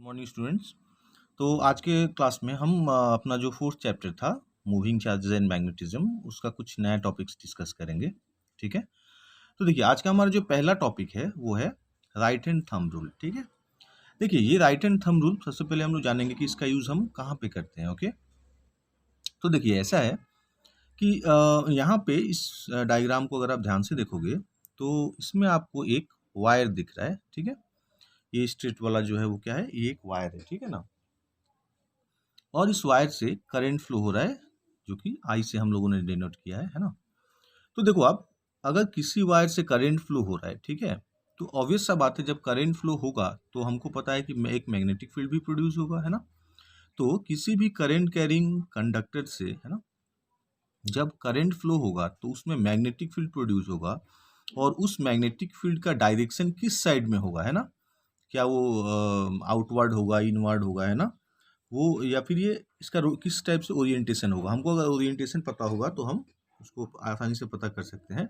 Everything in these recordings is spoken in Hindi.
Morning students. तो आज के क्लास में हम अपना जो फोर्थ चैप्टर था मूविंग चार्जेस एंड मैग्नेटिज्म उसका कुछ नया टॉपिक्स डिस्कस करेंगे। ठीक है, तो देखिए आज का हमारा जो पहला टॉपिक है वो है राइट हैंड थंब रूल। ठीक है, देखिए ये राइट हैंड थंब रूल सबसे पहले हम लोग जानेंगे कि इसका यूज़ हम कहाँ पे करते हैं। ओके, तो देखिए ऐसा है कि यहाँ पे इस डायग्राम को अगर आप ध्यान से देखोगे तो इसमें आपको एक वायर दिख रहा है। ठीक है, ये स्ट्रेट वाला जो है वो क्या है, ये एक वायर है। ठीक है ना, और इस वायर से करंट फ्लो हो रहा है जो कि आई से हम लोगों ने डिनोट किया है ना। तो देखो आप, अगर किसी वायर से करंट फ्लो हो रहा है, ठीक है, तो ऑब्वियस सा बात है जब करंट फ्लो होगा तो हमको पता है कि एक मैग्नेटिक फील्ड भी प्रोड्यूस होगा, है ना। तो किसी भी करंट कैरिंग कंडक्टर से, है ना, जब करंट फ्लो होगा तो उसमें मैग्नेटिक फील्ड प्रोड्यूस होगा, और उस मैग्नेटिक फील्ड का डायरेक्शन किस साइड में होगा, है ना, क्या वो आउटवर्ड होगा, इनवर्ड होगा, है ना, वो, या फिर ये इसका किस टाइप से ओरिएंटेशन होगा। हमको अगर ओरिएंटेशन पता होगा तो हम उसको आसानी से पता कर सकते हैं।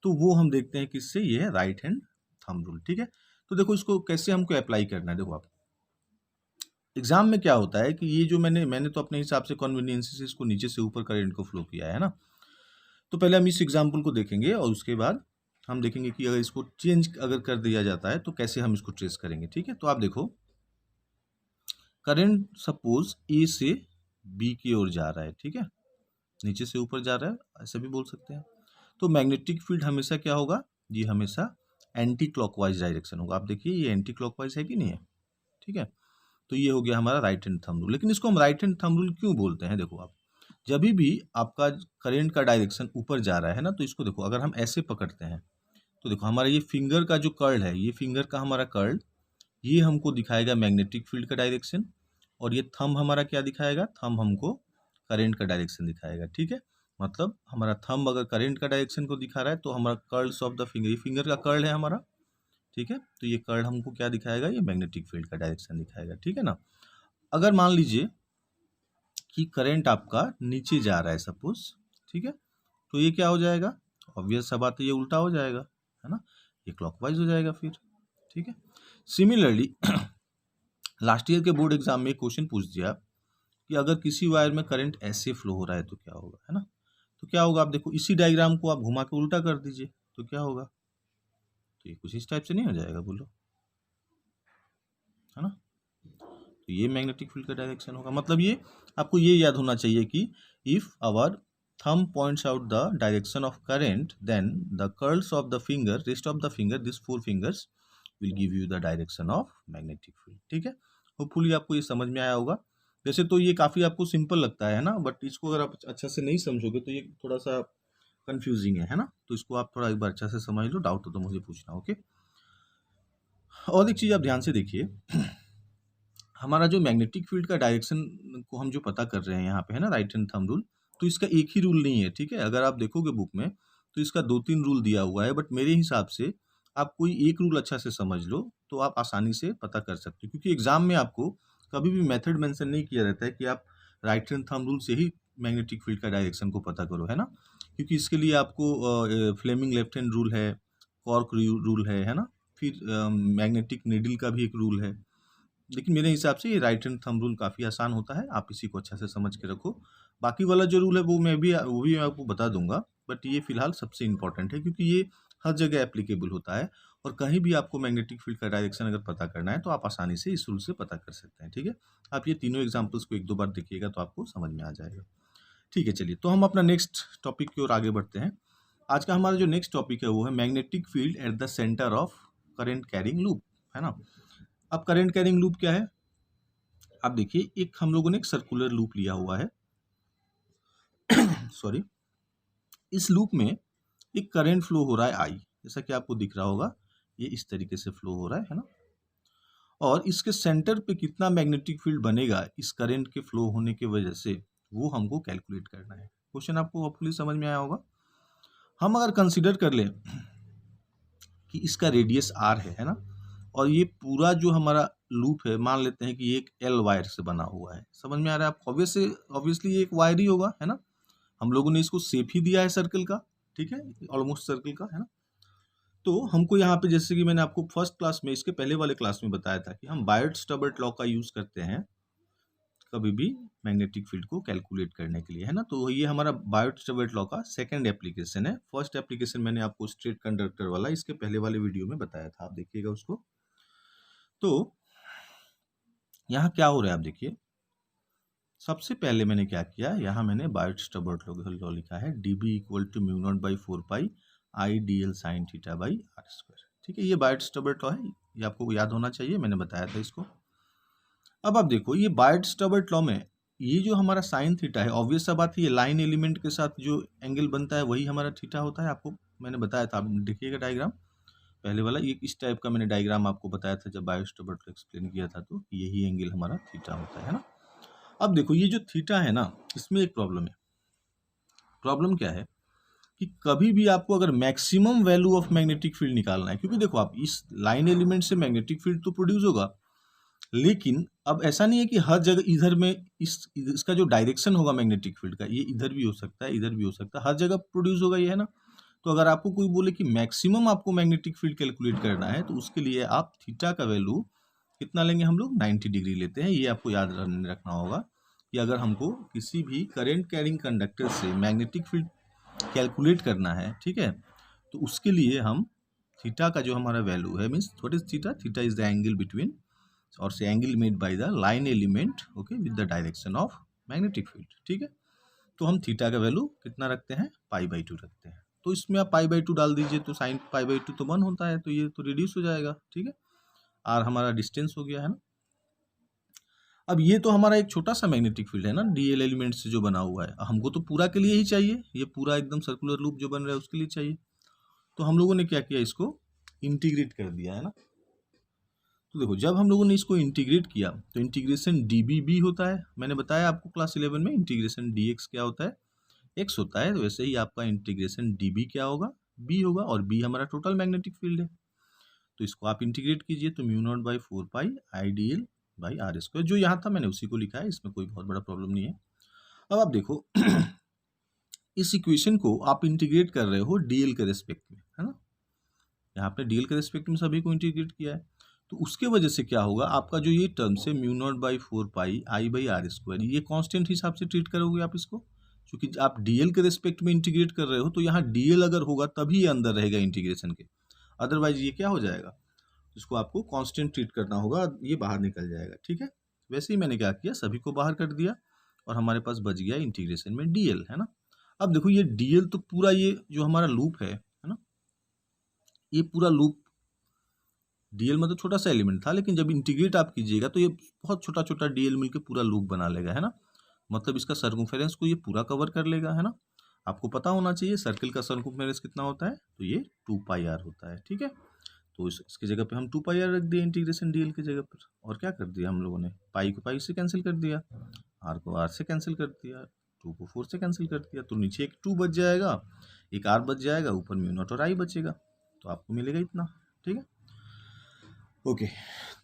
तो वो हम देखते हैं किससे, ये है राइट हैंड थंब रूल। ठीक है, तो देखो इसको कैसे हमको अप्लाई करना है। देखो आप, एग्जाम में क्या होता है कि ये जो मैंने तो अपने हिसाब से कन्वीनियंस से इसको नीचे से ऊपर करंट को फ्लो किया है ना। तो पहले हम इस एग्जाम्पल को देखेंगे और उसके बाद हम देखेंगे कि अगर इसको चेंज अगर कर दिया जाता है तो कैसे हम इसको ट्रेस करेंगे। ठीक है, तो आप देखो करंट सपोज ए से बी की ओर जा रहा है। ठीक है, नीचे से ऊपर जा रहा है, ऐसा भी बोल सकते हैं। तो मैग्नेटिक फील्ड हमेशा क्या होगा, ये हमेशा एंटी क्लॉकवाइज डायरेक्शन होगा। आप देखिए ये एंटी क्लॉकवाइज है कि नहीं है। ठीक है, तो ये हो गया हमारा राइट हैंड थंब रूल। लेकिन इसको हम राइट हैंड थंब रूल क्यों बोलते हैं, देखो आप, जब भी आपका करंट का डायरेक्शन ऊपर जा रहा है ना, तो इसको देखो अगर हम ऐसे पकड़ते हैं तो देखो हमारा ये फिंगर का जो कर्ल है, ये फिंगर का हमारा कर्ल, ये हमको दिखाएगा मैग्नेटिक फील्ड का डायरेक्शन, और ये थंब हमारा क्या दिखाएगा, थंब हमको करंट का डायरेक्शन दिखाएगा। ठीक है, मतलब हमारा थंब अगर करंट का डायरेक्शन को दिखा रहा है तो हमारा कर्ल्स ऑफ द फिंगर, ये फिंगर का कर्ल है हमारा। ठीक है, तो ये कर्ल हमको क्या दिखाएगा, ये मैग्नेटिक फील्ड का डायरेक्शन दिखाएगा। ठीक है ना, अगर मान लीजिए कि करंट आपका नीचे जा रहा है सपोज, ठीक है, तो ये क्या हो जाएगा, ऑब्वियस सा बात है ये उल्टा हो जाएगा, है ना, ये क्लॉकवाइज हो जाएगा फिर। ठीक है, सिमिलरली लास्ट ईयर के बोर्ड एग्जाम में क्वेश्चन पूछ दिया कि अगर किसी वायर में करंट ऐसे फ्लो हो रहा है तो क्या होगा, है ना। तो क्या होगा, आप देखो इसी डायग्राम को आप घुमा के उल्टा कर दीजिए तो क्या होगा, तो ये कुछ इस टाइप से नहीं हो जाएगा, बोलो, है ना। तो ये मैग्नेटिक फील्ड का डायरेक्शन होगा। मतलब ये आपको ये याद होना चाहिए कि if our thumb points out the direction of current, then the curls of the finger, rest of the finger, these four fingers will give you the direction of magnetic field। ठीक है, होपफुली आपको ये समझ में आया होगा। वैसे तो ये काफ़ी आपको सिंपल लगता है ना, बट इसको अगर आप अच्छा से नहीं समझोगे तो ये थोड़ा सा कंफ्यूजिंग है ना। तो इसको आप थोड़ा एक बार अच्छा से समझ लो, डाउट हो तो मुझे पूछना। ओके, और एक चीज़ आप ध्यान से देखिए, हमारा जो मैग्नेटिक फील्ड का डायरेक्शन को हम जो पता कर रहे हैं यहाँ पे, है ना, राइट हैंड थंब रूल, तो इसका एक ही रूल नहीं है। ठीक है, अगर आप देखोगे बुक में तो इसका 2-3 रूल दिया हुआ है, बट मेरे हिसाब से आप कोई एक रूल अच्छा से समझ लो तो आप आसानी से पता कर सकते हो, क्योंकि एग्जाम में आपको कभी भी मेथड मेंशन नहीं किया रहता है कि आप राइट हैंड थंब रूल से ही मैग्नेटिक फील्ड का डायरेक्शन को पता करो, है ना। क्योंकि इसके लिए आपको फ्लेमिंग लेफ्ट हैंड रूल है, कॉर्क रूल है ना, फिर मैग्नेटिक नीडल का भी एक रूल है। लेकिन मेरे हिसाब से ये राइट हैंड थंब रूल काफ़ी आसान होता है, आप इसी को अच्छा से समझ के रखो। बाकी वाला जो रूल है वो भी मैं आपको बता दूंगा, बट ये फिलहाल सबसे इम्पोर्टेंट है क्योंकि ये हर जगह एप्लीकेबल होता है, और कहीं भी आपको मैग्नेटिक फील्ड का डायरेक्शन अगर पता करना है तो आप आसानी से इस रूल से पता कर सकते हैं। ठीक है, आप ये तीनों एग्जाम्पल्स को 1-2 बार देखिएगा तो आपको समझ में आ जाएगा। ठीक है, चलिए तो हम अपना नेक्स्ट टॉपिक की ओर आगे बढ़ते हैं। आज का हमारा जो नेक्स्ट टॉपिक है वो है magnetic field at the centre of current carrying loop, है ना। अब करंट कैरिंग लूप क्या है, आप देखिए एक हम लोगों ने एक सर्कुलर लूप लिया हुआ है सॉरी, इस लूप में एक करंट फ्लो हो रहा है आई, जैसा कि आपको दिख रहा होगा, ये इस तरीके से फ्लो हो रहा है ना। और इसके सेंटर पे कितना मैग्नेटिक फील्ड बनेगा इस करंट के फ्लो होने की वजह से, वो हमको कैलकुलेट करना है। क्वेश्चन आपको होपफुली समझ में आया होगा। हम अगर कंसीडर कर लें कि इसका रेडियस आर है ना, और ये पूरा जो हमारा लूप है मान लेते हैं कि ये एक एल वायर से बना हुआ है, समझ में आ रहा है आपको, ऑब्वियसली ये एक वायर ही होगा, है ना। हम लोगों ने इसको शेप ही दिया है सर्कल का, ठीक है, ऑलमोस्ट सर्कल का, है ना। तो हमको यहाँ पे जैसे कि मैंने आपको फर्स्ट क्लास में, इसके पहले वाले क्लास में बताया था कि हम बायट-स्टबर्ट लॉ का यूज़ करते हैं कभी भी मैग्नेटिक फील्ड को कैलकुलेट करने के लिए, है ना। तो ये हमारा बायट-स्टबर्ट लॉ का सेकंड एप्लीकेशन है। फर्स्ट एप्लीकेशन मैंने आपको स्ट्रेट कंडक्टर वाला इसके पहले वाले वीडियो में बताया था, आप देखिएगा उसको। तो यहाँ क्या हो रहा है आप देखिए, सबसे पहले मैंने क्या किया, यहाँ मैंने बायट-स्टबर्ट लॉ लिखा है, dB equal to mu naught by 4 pi I D L sine theta by R square. ठीक है, ये बायट-स्टबर्ट लॉ है, ये आपको याद होना चाहिए, मैंने बताया था इसको। अब आप देखो ये बायट-स्टबर्ट लॉ में ये जो हमारा साइन थीटा है, ऑब्वियस सा बात है, ये लाइन एलिमेंट के साथ जो एंगल बनता है वही हमारा थीटा होता है। आपको मैंने बताया था, आप देखिएगा डायग्राम पहले वाला, ये इस टाइप का मैंने डायग्राम आपको बताया था जब बायट-स्टबर्ट लॉ एक्सप्लेन किया था, तो यही एंगल हमारा थीटा होता है ना। अब देखो ये जो थीटा है ना, इसमें एक प्रॉब्लम है। प्रॉब्लम क्या है कि कभी भी आपको अगर maximum value of magnetic field निकालना है, क्योंकि देखो आप इस लाइन एलिमेंट से मैग्नेटिक फील्ड तो प्रोड्यूस होगा, लेकिन अब ऐसा नहीं है कि हर जगह इधर में इसका जो डायरेक्शन होगा मैग्नेटिक फील्ड का, ये इधर भी हो सकता है, इधर भी हो सकता है, हर जगह प्रोड्यूस होगा ये, है ना। तो अगर आपको कोई बोले कि मैक्सिमम आपको मैग्नेटिक फील्ड कैलकुलेट करना है, तो उसके लिए आप थीटा का वैल्यू कितना लेंगे, हम लोग 90 डिग्री लेते हैं। ये आपको याद रखना होगा कि अगर हमको किसी भी करंट कैरिंग कंडक्टर से मैग्नेटिक फील्ड कैलकुलेट करना है, ठीक है, तो उसके लिए हम थीटा का जो हमारा वैल्यू है, means what is theta, theta is the angle between और से angle made by the line element, okay, with the direction of magnetic field. ठीक है, तो हम थीटा का वैल्यू कितना रखते हैं, π/2 रखते हैं। तो इसमें आप π/2 डाल दीजिए तो साइन π/2 तो 1 होता है, तो ये तो रिड्यूस हो जाएगा। ठीक है, आर हमारा डिस्टेंस हो गया, है ना। अब ये तो हमारा एक छोटा सा मैग्नेटिक फील्ड है ना, डीएल एलिमेंट से जो बना हुआ है, हमको तो पूरा के लिए ही चाहिए, ये पूरा एकदम सर्कुलर लूप जो बन रहा है उसके लिए चाहिए। तो हम लोगों ने क्या किया, इसको इंटीग्रेट कर दिया, है ना। तो देखो जब हम लोगों ने इसको इंटीग्रेट किया तो इंटीग्रेशन डीबी बी होता है, मैंने बताया आपको क्लास 11 में इंटीग्रेशन डीएक्स क्या होता है, एक्स होता है। तो वैसे ही आपका इंटीग्रेशन डीबी क्या होगा, बी होगा, और बी हमारा टोटल मैग्नेटिक फील्ड है। तो इसको आप इंटीग्रेट कीजिए तो mu naught by 4 pi I D L by R square, जो यहाँ था मैंने उसी को लिखा है, इसमें कोई बहुत बड़ा प्रॉब्लम नहीं है। अब आप देखो इस इक्वेशन को आप इंटीग्रेट कर रहे हो डीएल के रेस्पेक्ट में, है ना। यहाँ पे डीएल के रेस्पेक्ट में सभी को इंटीग्रेट किया है, तो उसके वजह से क्या होगा, आपका जो ये टर्म से mu naught by 4 pi I by R square, ये कांस्टेंट हिसाब से ट्रीट करोगे आप इसको, क्योंकि आप डीएल के रेस्पेक्ट में इंटीग्रेट कर रहे हो, तो यहाँ डीएल अगर होगा तभी ये अंदर रहेगा इंटीग्रेशन के, अदरवाइज ये क्या हो जाएगा, इसको आपको कांस्टेंट ट्रीट करना होगा, ये बाहर निकल जाएगा। ठीक है, वैसे ही मैंने क्या किया, सभी को बाहर कर दिया और हमारे पास बच गया इंटीग्रेशन में डीएल, है ना। अब देखो ये डीएल तो पूरा ये जो हमारा लूप है ना, ये पूरा लूप डीएल मतलब छोटा सा एलिमेंट था, लेकिन जब इंटीग्रेट आप कीजिएगा तो ये बहुत छोटा छोटा डीएल मिलकर पूरा लूप बना लेगा, है ना। मतलब इसका सर्कमफेरेंस को ये पूरा कवर कर लेगा, है ना। आपको पता होना चाहिए सर्किल का सर्कमफेरेंस कितना होता है, तो ये 2 पाई आर होता है। ठीक है, तो इसकी जगह पे हम 2 पाई आर रख दिए इंटीग्रेशन डीएल की जगह पर, और क्या कर दिया हम लोगों ने, पाई को पाई से कैंसिल कर दिया, आर को आर से कैंसिल कर दिया, 2 को 4 से कैंसिल कर दिया, तो नीचे एक 2 बच जाएगा, एक आर बच जाएगा, ऊपर म्यू नॉट और आई बचेगा, तो आपको मिलेगा इतना। ठीक है, ओके,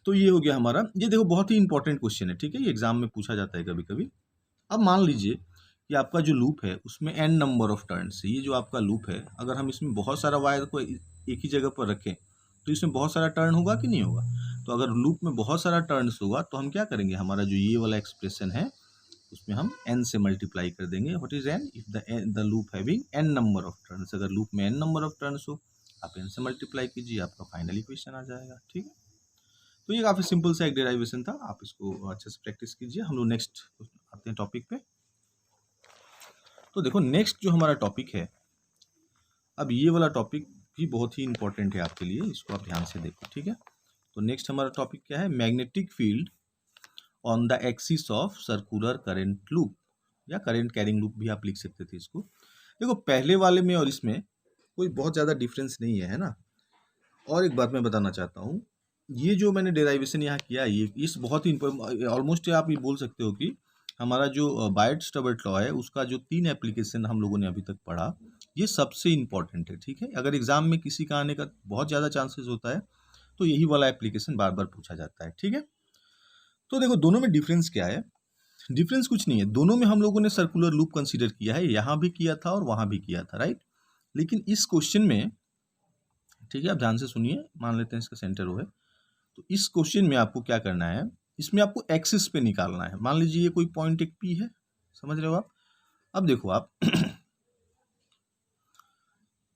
तो ये हो गया हमारा। ये देखो बहुत ही इंपॉर्टेंट क्वेश्चन है, ठीक है, ये एग्जाम में पूछा जाता है कभी कभी। अब मान लीजिए कि आपका जो लूप है उसमें n नंबर ऑफ टर्न्स है, ये जो आपका लूप है, अगर हम इसमें बहुत सारा वायर को एक ही जगह पर रखें तो इसमें बहुत सारा टर्न होगा कि नहीं होगा। तो अगर लूप में बहुत सारा टर्न्स होगा तो हम क्या करेंगे, हमारा जो ये वाला एक्सप्रेशन है उसमें हम n से मल्टीप्लाई कर देंगे। What is n, if the loop having n number of turns, अगर लूप में n नंबर ऑफ टर्न्स हो आप n से मल्टीप्लाई कीजिए, आपका फाइनल इक्वेशन आ जाएगा। ठीक है, तो ये काफ़ी सिंपल सा एक डेरिवेशन था, आप इसको अच्छे से प्रैक्टिस कीजिए। हम लोग नेक्स्ट आते हैं टॉपिक पे। तो देखो नेक्स्ट जो हमारा टॉपिक है, अब ये वाला टॉपिक भी बहुत ही इंपॉर्टेंट है आपके लिए, इसको आप ध्यान से देखो। ठीक है, तो नेक्स्ट हमारा टॉपिक क्या है, magnetic field on the axis of circular current loop, या करंट कैरिंग लूप भी आप लिख सकते थे इसको। देखो पहले वाले में और इसमें कोई बहुत ज़्यादा डिफरेंस नहीं है, है ना। और एक बात मैं बताना चाहता हूँ, ये जो मैंने डेराइवेशन यहाँ किया, ये इस बहुत ही ऑलमोस्ट आप ये बोल सकते हो कि हमारा जो बायट-स्टबर्ट लॉ है उसका जो 3 एप्लीकेशन हम लोगों ने अभी तक पढ़ा, ये सबसे इम्पॉर्टेंट है। ठीक है, अगर एग्जाम में किसी का आने का बहुत ज़्यादा चांसेस होता है तो यही वाला एप्लीकेशन बार बार पूछा जाता है। ठीक है, तो देखो दोनों में डिफरेंस क्या है, डिफरेंस कुछ नहीं है, दोनों में हम लोगों ने सर्कुलर लूप कंसीडर किया है, यहाँ भी किया था और वहाँ भी किया था, राइट। लेकिन इस क्वेश्चन में, ठीक है, आप ध्यान से सुनिए, मान लेते हैं इसका सेंटर वो है। तो इस क्वेश्चन में आपको क्या करना है, इसमें आपको एक्सिस पे निकालना है। मान लीजिए ये कोई पॉइंट एक पी है, समझ रहे हो आप। अब देखो आप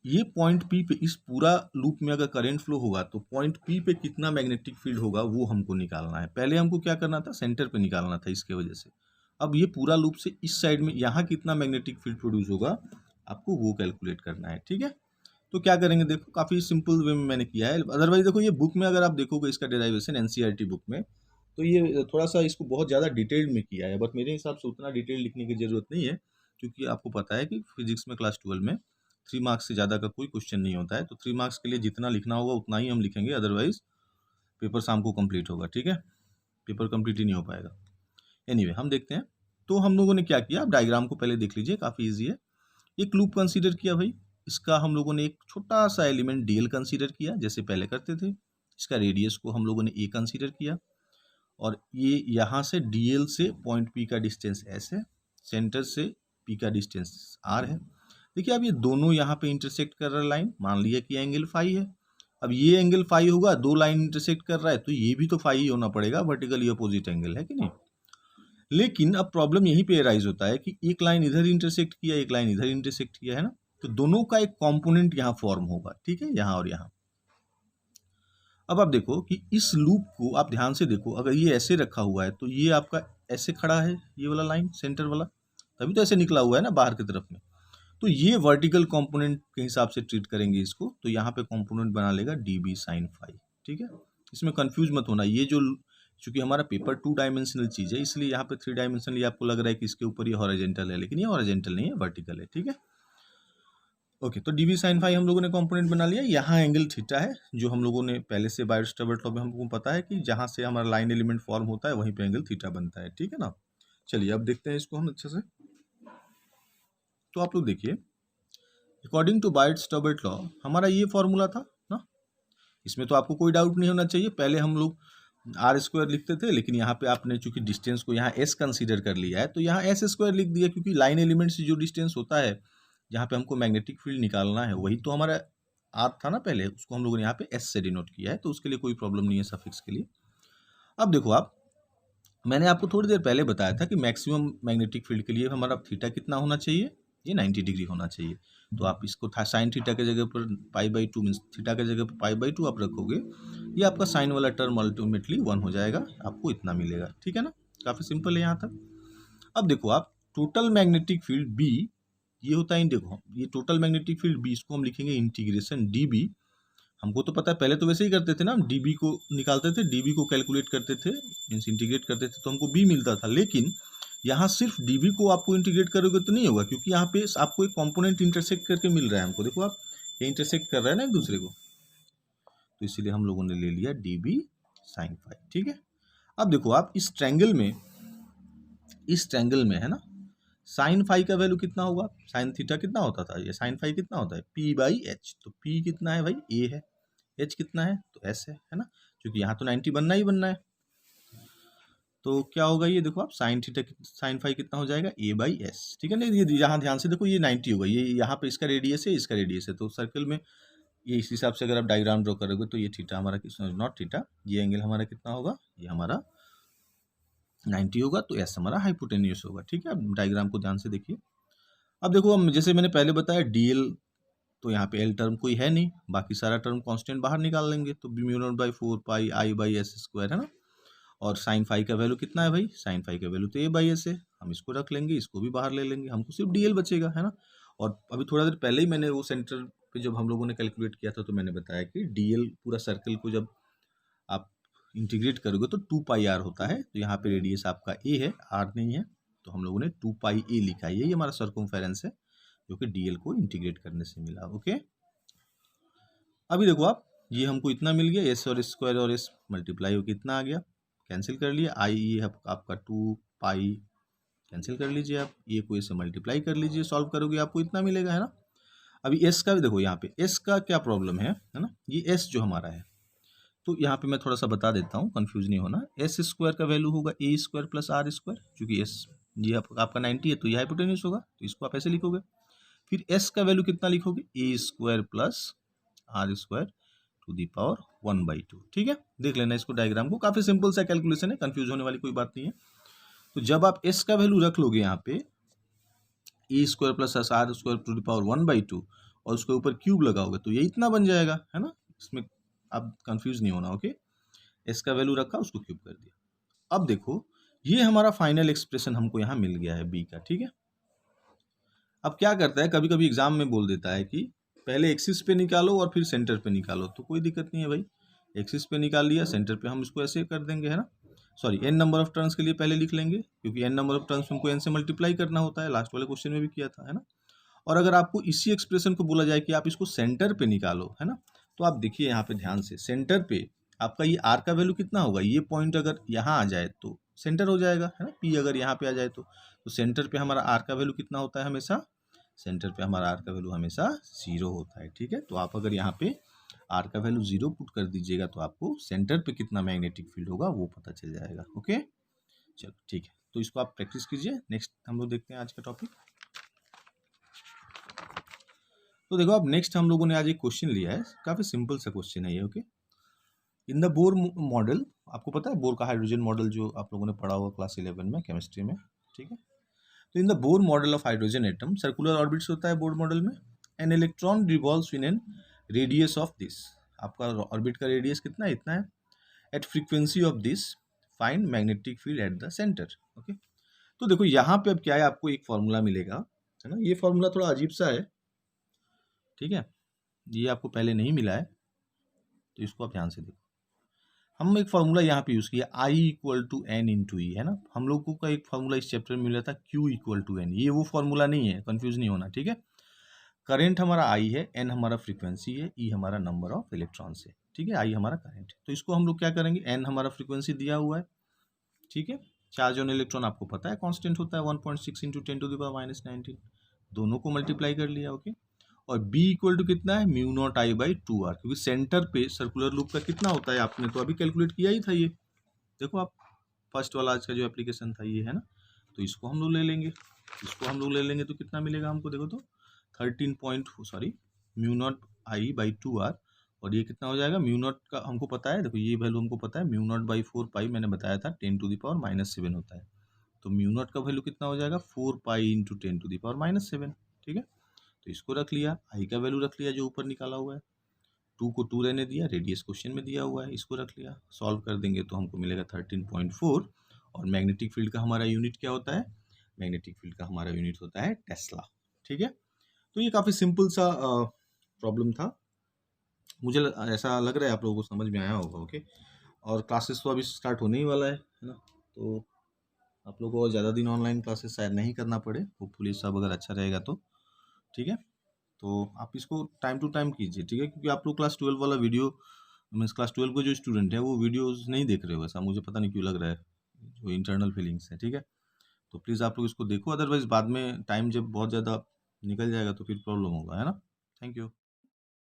ये पॉइंट पी पे इस पूरा लूप में अगर करंट फ्लो होगा तो पॉइंट पी पे कितना मैग्नेटिक फील्ड होगा वो हमको निकालना है। पहले हमको क्या करना था, सेंटर पे निकालना था इसके वजह से। अब ये पूरा लूप से इस साइड में यहाँ कितना मैग्नेटिक फील्ड प्रोड्यूस होगा आपको वो कैलकुलेट करना है। ठीक है, तो क्या करेंगे, देखो काफ़ी सिंपल वे में मैंने किया है। अदरवाइज देखो ये बुक में अगर आप देखोगे इसका डेरिवेशन एनसीईआरटी बुक में, तो ये थोड़ा सा इसको बहुत ज़्यादा डिटेल्ड में किया है, बट मेरे हिसाब से उतना डिटेल लिखने की ज़रूरत नहीं है, क्योंकि आपको पता है कि फिजिक्स में क्लास 12 में 3 मार्क्स से ज़्यादा का कोई क्वेश्चन नहीं होता है। तो 3 मार्क्स के लिए जितना लिखना होगा उतना ही हम लिखेंगे, अदरवाइज पेपर शाम को कंप्लीट होगा। ठीक है, पेपर कंप्लीट ही नहीं हो पाएगा। एनीवे हम देखते हैं। तो हम लोगों ने क्या किया, आप डायग्राम को पहले देख लीजिए, काफ़ी ईजी है। एक लूप कंसीडर किया भाई, इसका हम लोगों ने एक छोटा सा एलिमेंट डीएल कंसीडर किया जैसे पहले करते थे। इसका रेडियस को हम लोगों ने ए कंसीडर किया, और ये यहाँ से डीएल से पॉइंट पी का डिस्टेंस एस है, सेंटर से पी का डिस्टेंस आर है। देखिए अब ये दोनों यहाँ पे इंटरसेक्ट कर रहा है लाइन, मान लिया कि एंगल फाई है। अब ये एंगल फाई होगा, दो लाइन इंटरसेक्ट कर रहा है तो ये भी तो फाई ही होना पड़ेगा, वर्टिकली अपोजिट एंगल है कि नहीं। लेकिन अब प्रॉब्लम यहीं पे राइज होता है कि एक लाइन इधर इंटरसेक्ट किया, एक लाइन इधर इंटरसेक्ट किया, है ना। तो दोनों का एक कंपोनेंट यहाँ फॉर्म होगा, ठीक है, यहाँ और यहाँ। अब आप देखो कि इस लूप को आप ध्यान से देखो, अगर ये ऐसे रखा हुआ है तो ये आपका ऐसे खड़ा है, ये वाला लाइन सेंटर वाला, तभी तो ऐसे निकला हुआ है ना बाहर की तरफ में। तो ये वर्टिकल कंपोनेंट के हिसाब से ट्रीट करेंगे इसको, तो यहाँ पे कंपोनेंट बना लेगा डी बी साइन फाई। ठीक है, इसमें कंफ्यूज मत होना। ये जो चूंकि हमारा पेपर 2 डायमेंशनल चीज़ है, इसलिए यहाँ पे 3 डायमेंशनल आपको लग रहा है कि इसके ऊपर ये हॉरिजॉन्टल है, लेकिन ये हॉरिजॉन्टल नहीं है, वर्टिकल है। ठीक है, ओके। तो डी बी साइन फाई हम लोगों ने कंपोनेंट बना लिया। यहाँ एंगल थीटा है, जो हम लोगों ने पहले से बायोट-स्टोबर्ट लॉ में हमको पता है कि जहाँ से हमारा लाइन एलिमेंट फॉर्म होता है वहीं पे एंगल थीटा बनता है। ठीक है ना। चलिए अब देखते हैं इसको हम अच्छे से। तो आप लोग देखिए, अकॉर्डिंग टू बायोट-स्टोबर्ट लॉ हमारा ये फॉर्मूला था ना, इसमें तो आपको कोई डाउट नहीं होना चाहिए। पहले हम लोग आर स्क्वायर लिखते थे, लेकिन यहाँ पे आपने चूंकि डिस्टेंस को यहाँ एस कंसीडर कर लिया है तो यहाँ एस स्क्वायर लिख दिया, क्योंकि लाइन एलिमेंट से जो डिस्टेंस होता है जहाँ पे हमको मैग्नेटिक फील्ड निकालना है वही तो हमारा आर था ना पहले, उसको हम लोगों ने यहाँ पे एस से डिनोट किया है, तो उसके लिए कोई प्रॉब्लम नहीं है सफिक्स के लिए। अब देखो आप, मैंने आपको थोड़ी देर पहले बताया था कि मैक्सिमम मैग्नेटिक फील्ड के लिए हमारा थीटा कितना होना चाहिए, ये 90 डिग्री होना चाहिए। तो आप इसको था साइन थीटा के जगह पर पाई/2 मीन्स थीटा के जगह पर पाई/2 आप रखोगे, ये आपका साइन वाला टर्म अल्टीमेटली 1 हो जाएगा, आपको इतना मिलेगा। ठीक है ना, काफ़ी सिंपल है यहाँ तक। अब देखो आप, टोटल मैग्नेटिक फील्ड बी ये होता है, देखो ये टोटल मैग्नेटिक फील्ड बी, इसको हम लिखेंगे इंटीग्रेशन डी बी। हमको तो पता है, पहले तो वैसे ही करते थे ना, हम डी बी को निकालते थे, डी बी को कैलकुलेट करते थे, मीन्स इंटीग्रेट करते थे तो हमको बी मिलता था। लेकिन यहाँ सिर्फ डीबी को आपको इंटीग्रेट करोगे तो नहीं होगा, क्योंकि यहाँ पे आपको एक कंपोनेंट इंटरसेक्ट करके मिल रहा है हमको। देखो आप, ये इंटरसेक्ट कर रहा है ना एक दूसरे को, तो इसीलिए हम लोगों ने ले लिया डीबी साइन फाई। ठीक है, अब देखो आप, इस ट्रायंगल में है ना, साइन फाई का वैल्यू कितना होगा, साइन थीटा कितना होता था, ये साइन फाई कितना होता है p/h। तो p कितना है भाई, a है, h कितना है तो s है ना, क्योंकि यहाँ तो 90 बनना ही बनना है। तो क्या होगा, ये देखो आप, साइन थीटा साइन फाई कितना हो जाएगा a/s। ठीक है ना, ये यहाँ ध्यान से देखो, ये 90 होगा, ये यहाँ पे इसका रेडियस है, इसका रेडियस है, तो सर्कल में ये इस हिसाब से अगर आप डायग्राम ड्रॉ करोगे तो ये थीटा हमारा, नॉट थीटा, ये एंगल हमारा कितना होगा, ये हमारा 90 होगा, तो एस हमारा हाइपोटेन्यूस होगा। ठीक है, अब डायग्राम को ध्यान से देखिए। अब देखो, हम जैसे मैंने पहले बताया डीएल, तो यहाँ पे एल टर्म कोई है नहीं, बाकी सारा टर्म कांस्टेंट बाहर निकाल लेंगे, तो b/4 पाई i/s² है ना। और साइन फाई का वैल्यू कितना है भाई, साइन फाई का वैल्यू तो a/s है, हम इसको रख लेंगे, इसको भी बाहर ले लेंगे, हमको सिर्फ डीएल बचेगा, है ना। और अभी थोड़ा देर पहले ही मैंने वो सेंटर पे जब हम लोगों ने कैलकुलेट किया था तो मैंने बताया कि डीएल पूरा सर्कल को जब आप इंटीग्रेट करोगे तो 2πr होता है। तो यहाँ पे रेडियस आपका a है, r नहीं है, तो हम लोगों ने 2πa लिखा है, यही हमारा सर्कमफेरेंस है जो कि डीएल को इंटीग्रेट करने से मिला। ओके, अभी देखो आप, ये हमको इतना मिल गया, एस और स्क्वायर और एस मल्टीप्लाई होकर इतना आ गया, कैंसिल कर लिया, आई ये आपका 2π कैंसिल कर लीजिए आप, ये को इससे मल्टीप्लाई कर लीजिए, सॉल्व करोगे आपको इतना मिलेगा, है ना। अभी एस का भी देखो, यहाँ पे एस का क्या प्रॉब्लम है ना, ये एस जो हमारा है, तो यहाँ पे मैं थोड़ा सा बता देता हूँ, कंफ्यूज नहीं होना। एस स्क्वायर का वैल्यू होगा a² + r², क्योंकि एस ये आपका 90 है तो ये हाइपोटेन्यूस होगा, तो इसको आप ऐसे लिखोगे। फिर एस का वैल्यू कितना लिखोगे, a² + r², to the power 1/2। ठीक है, देख लेना इसको डायग्राम को, काफ़ी सिंपल सा कैलकुलेशन है, कंफ्यूज होने वाली कोई बात नहीं है। तो जब आप s का वैल्यू रख लोगे यहाँ पे e square plus S R square to the power 1/2 और उसके ऊपर क्यूब लगाओगे तो ये इतना बन जाएगा, है ना। इसमें आप कंफ्यूज नहीं होना। ओके, s का वैल्यू रखा, उसको क्यूब कर दिया। अब देखो ये हमारा फाइनल एक्सप्रेशन हमको यहाँ मिल गया है b का। ठीक है, अब क्या करता है, कभी कभी एग्जाम में बोल देता है कि पहले एक्सिस पे निकालो और फिर सेंटर पे निकालो, तो कोई दिक्कत नहीं है भाई, एक्सिस पे निकाल लिया, सेंटर पे हम इसको ऐसे कर देंगे, है ना। Sorry, n number of turns के लिए पहले लिख लेंगे, क्योंकि n नंबर ऑफ टर्न्स हमको n से मल्टीप्लाई करना होता है, लास्ट वाले क्वेश्चन में भी किया था, है ना। और अगर आपको इसी एक्सप्रेशन को बोला जाए कि आप इसको सेंटर पे निकालो, है ना, तो आप देखिए यहाँ पे ध्यान से, सेंटर पे आपका ये r का वैल्यू कितना होगा, ये पॉइंट अगर यहाँ आ जाए तो सेंटर हो जाएगा, है ना। p अगर यहाँ पे आ जाए तो सेंटर पे हमारा r का वैल्यू कितना होता है हमेशा, सेंटर पे हमारा r का वैल्यू हमेशा 0 होता है। ठीक है, तो आप अगर यहाँ पे r का वैल्यू 0 पुट कर दीजिएगा तो आपको सेंटर पे कितना मैग्नेटिक फील्ड होगा वो पता चल जाएगा। ओके, चलो ठीक है, तो इसको आप प्रैक्टिस कीजिए। नेक्स्ट हम लोग देखते हैं आज का टॉपिक। तो देखो अब नेक्स्ट हम लोगों ने आज एक क्वेश्चन लिया है, काफ़ी सिंपल सा क्वेश्चन है ये। Okay, in the Bohr model, आपको पता है बोर का हाइड्रोजन मॉडल जो आप लोगों ने पढ़ा हुआ क्लास 11 में केमिस्ट्री में। ठीक है, तो in the Bohr model of hydrogen atom circular orbits होता है बोर मॉडल में, an electron revolves in an radius of this, आपका ऑर्बिट का रेडियस कितना है, इतना है, at frequency of this find magnetic field at the centre. Okay, तो देखो यहाँ पे अब क्या है, आपको एक फॉर्मूला मिलेगा, है ना। ये फॉर्मूला थोड़ा अजीब सा है, ठीक है, ये आपको पहले नहीं मिला है, तो इसको आप ध्यान से देखो। हम एक फार्मूला यहाँ पे यूज़ किया, I equal to n into e, है ना। हम लोगों का एक फार्मूला इस चैप्टर में मिला था Q इक्वल टू एन, ये वो फार्मूला नहीं है, कंफ्यूज नहीं होना। ठीक है, करंट हमारा I है, n हमारा फ्रीक्वेंसी है, E हमारा नंबर ऑफ इलेक्ट्रॉन्स है। ठीक है, I हमारा करंट है, तो इसको हम लोग क्या करेंगे, n हमारा फ्रीक्वेंसी दिया हुआ है, ठीक है, चार्ज ऑन इलेक्ट्रॉन आपको पता है कांस्टेंट होता है 1.6 इंटू 10⁻⁻⁹, दोनों को मल्टीप्लाई कर लिया। ओके, और b इक्वल टू कितना है, mu not I by 2r, क्योंकि सेंटर पे सर्कुलर लूप का कितना होता है आपने तो अभी कैलकुलेट किया ही था। ये देखो आप फर्स्ट वाला आज का जो एप्लीकेशन था ये, है ना। तो इसको हम लोग ले लेंगे, इसको हम लोग ले लेंगे तो कितना मिलेगा हमको, देखो तो 13 mu not I by 2r, और ये कितना हो जाएगा, म्यू नॉट का हमको पता है, देखो ये वैल्यू हमको पता है, म्यू नॉट बाई 4 पाई मैंने बताया था 10⁻⁻7 होता है, तो म्यू नॉट का वैल्यू कितना हो जाएगा 4 पाई इंटू 10⁻⁻7। ठीक है, तो इसको रख लिया, आई का वैल्यू रख लिया जो ऊपर निकाला हुआ है, 2 को 2 रहने दिया, रेडियस क्वेश्चन में दिया हुआ है, इसको रख लिया, सॉल्व कर देंगे तो हमको मिलेगा 13.4। और मैग्नेटिक फील्ड का हमारा यूनिट क्या होता है, मैग्नेटिक फील्ड का हमारा यूनिट होता है टेस्ला। ठीक है, तो ये काफ़ी सिंपल सा प्रॉब्लम था, मुझे ऐसा लग रहा है आप लोगों को समझ में आया होगा। ओके, और क्लासेस तो अभी स्टार्ट होने ही वाला है ना, तो आप लोगों को ज़्यादा दिन ऑनलाइन क्लासेस शायद नहीं करना पड़े, होपफुली सब अगर अच्छा रहेगा तो। ठीक है, तो आप इसको टाइम टू टाइम कीजिए, ठीक है, क्योंकि आप लोग क्लास 12 वाला वीडियो मीन्स क्लास 12 के जो स्टूडेंट हैं वो वीडियोस नहीं देख रहे हो, ऐसा मुझे पता नहीं क्यों लग रहा है, जो इंटरनल फीलिंग्स है। ठीक है, तो प्लीज़ आप लोग इसको देखो, अदरवाइज बाद में टाइम जब बहुत ज़्यादा निकल जाएगा तो फिर प्रॉब्लम होगा, है ना। Thank you.